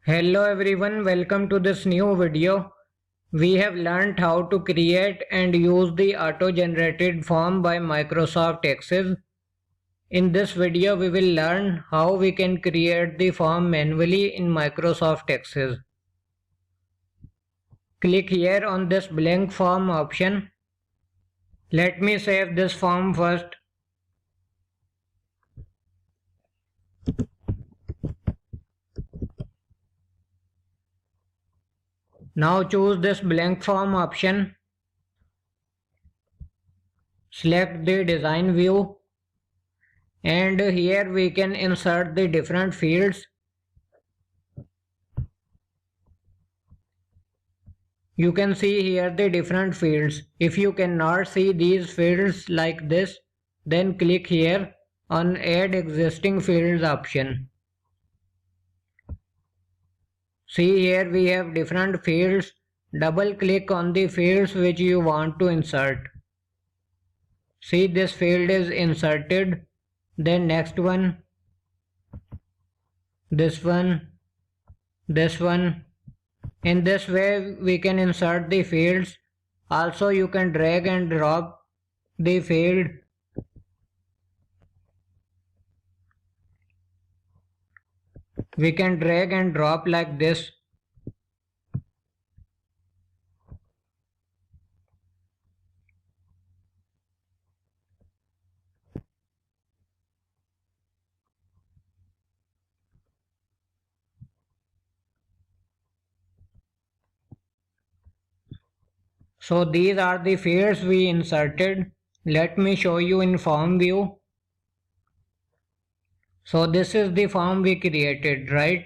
Hello everyone, welcome to this new video. We have learned how to create and use the auto-generated form by Microsoft Excel. In this video, we will learn how we can create the form manually in Microsoft Excel. Click here on this blank form option. Let me save this form first. Now choose this blank form option. Select the design view. And here we can insert the different fields. You can see here the different fields. If you cannot see these fields like this, then click here on Add Existing Fields option. See here we have different fields. Double click on the fields which you want to insert. See, this field is inserted. Then next one, this one, this one. In this way we can insert the fields. Also you can drag and drop the field. We can drag and drop like this. So these are the fields we inserted. Let me show you in form view. So this is the form we created, right?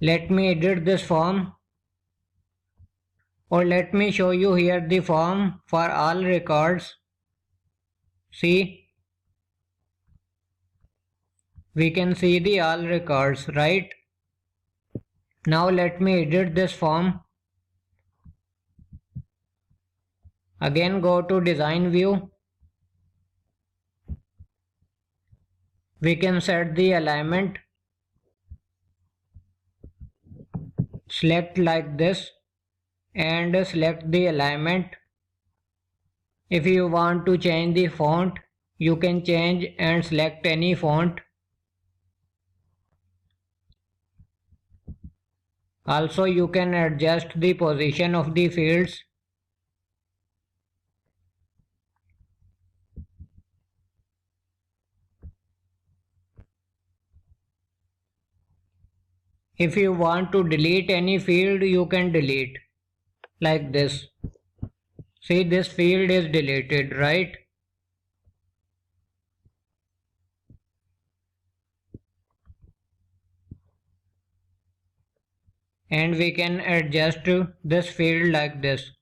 Let me edit this form. Or let me show you here the form for all records. See, we can see the all records, right? Now let me edit this form. Again go to design view. We can set the alignment. Select like this and select the alignment. If you want to change the font, you can change and select any font. Also you can adjust the position of the fields. If you want to delete any field, you can delete like this. See, this field is deleted, right? And we can adjust this field like this.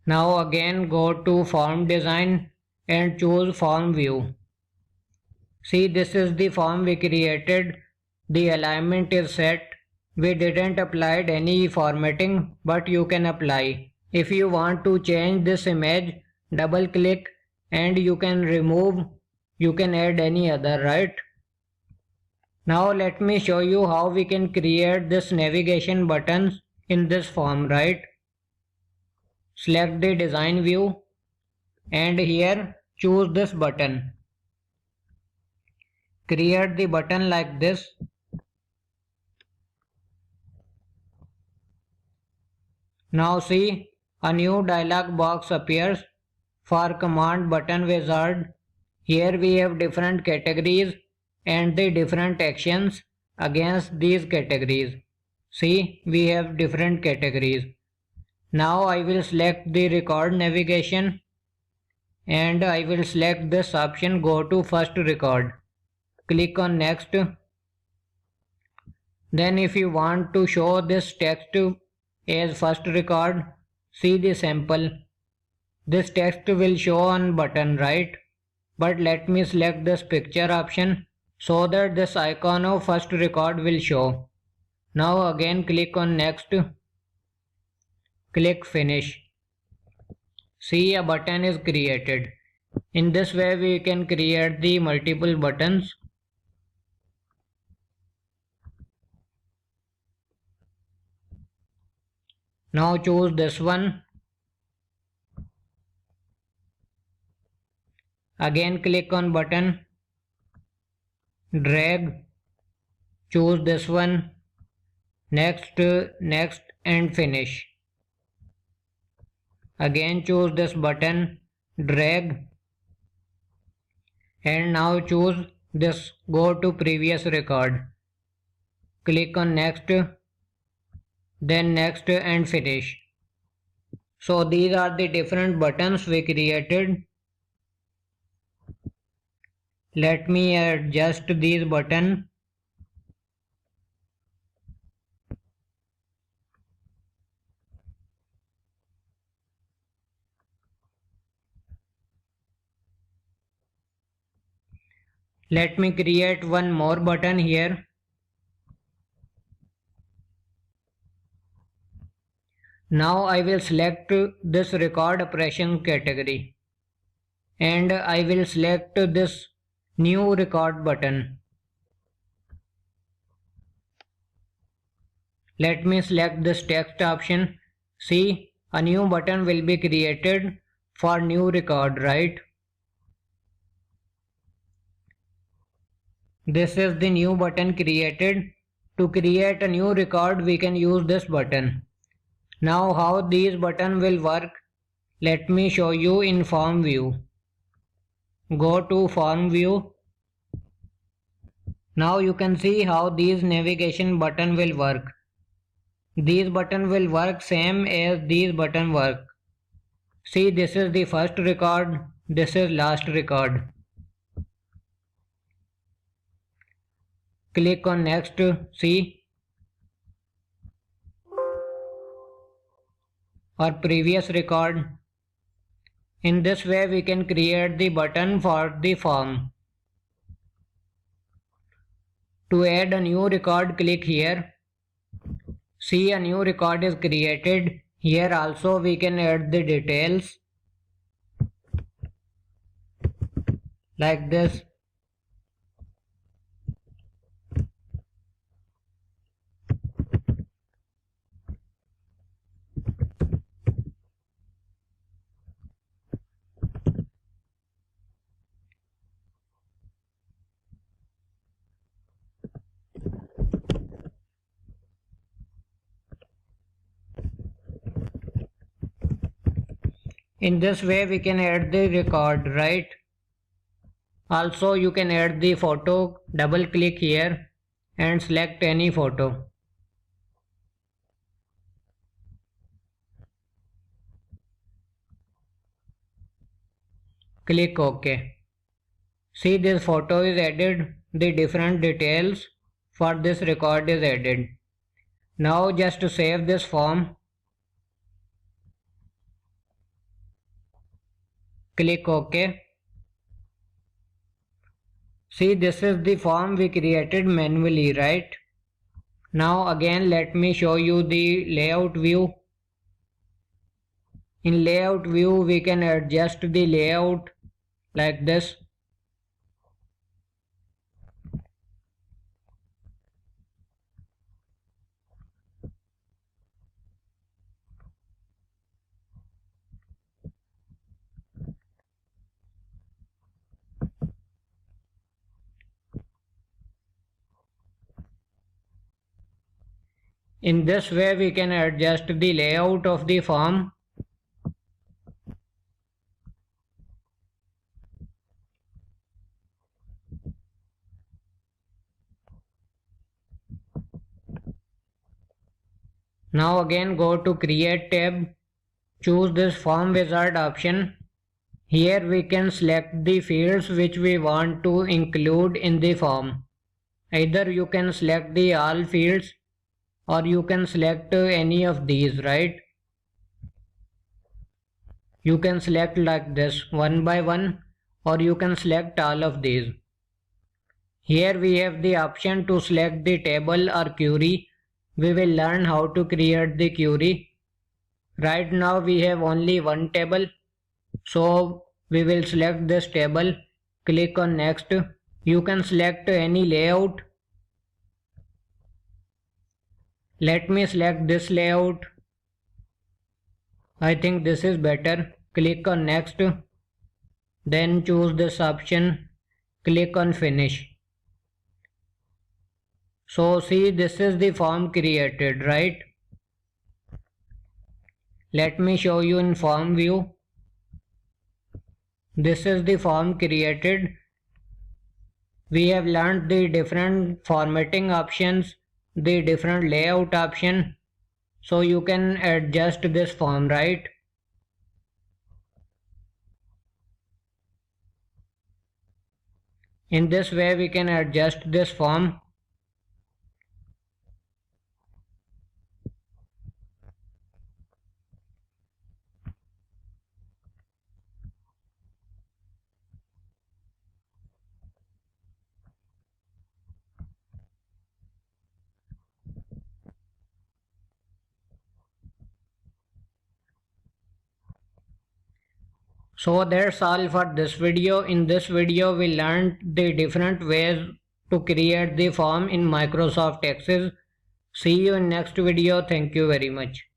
Now again go to form design and choose form view. See, this is the form we created. The alignment is set. We didn't apply any formatting, but you can apply. If you want to change this image, double click and you can remove. You can add any other, right? Now let me show you how we can create this navigation buttons in this form, right? Select the design view and here choose this button. Create the button like this. Now see, a new dialog box appears for command button wizard. Here we have different categories and the different actions against these categories. See, we have different categories. Now I will select the record navigation and I will select this option, go to first record. Click on next. Then if you want to show this text as first record, see the sample. This text will show on button, right? But let me select this picture option so that this icon of first record will show. Now again click on next. Click finish. See, a button is created. In this way we can create the multiple buttons. Now choose this one. Again click on button, drag, choose this one, next, next and finish. Again choose this button, drag, and now choose this go to previous record. Click on next, then next and finish. So these are the different buttons we created. Let me adjust these buttons. Let me create one more button here. Now I will select this record operation category and I will select this new record button. Let me select this text option. See, a new button will be created for new record, right? This is the new button created. To create a new record, we can use this button. Now how these buttons will work, let me show you in form view. Go to form view. Now you can see how these navigation button will work. These button will work same as these button work. See, this is the first record, this is last record. Click on next, see, or previous record. In this way we can create the button for the form. To add a new record, click here. See, a new record is created. Here also we can add the details like this. In this way we can add the record, right? Also you can add the photo. Double click here and select any photo. Click OK. See, this photo is added. The different details for this record is added. Now just to save this form, click OK. See, this is the form we created manually, right? Now again let me show you the layout view. In layout view we can adjust the layout like this. In this way we can adjust the layout of the form. Now again go to create tab, choose this form wizard option. Here we can select the fields which we want to include in the form. Either you can select the all fields or you can select any of these, right? You can select like this one by one or you can select all of these. Here we have the option to select the table or query. We will learn how to create the query. Right now we have only one table. So we will select this table. Click on next. You can select any layout. Let me select this layout. I think this is better. Click on next, then choose this option, click on finish. So see, this is the form created, right? Let me show you in form view. This is the form created. We have learned the different formatting options, the different layout option. So you can adjust this form, right? In this way we can adjust this form. So that's all for this video. In this video we learned the different ways to create the form in Microsoft Access. See you in next video. Thank you very much.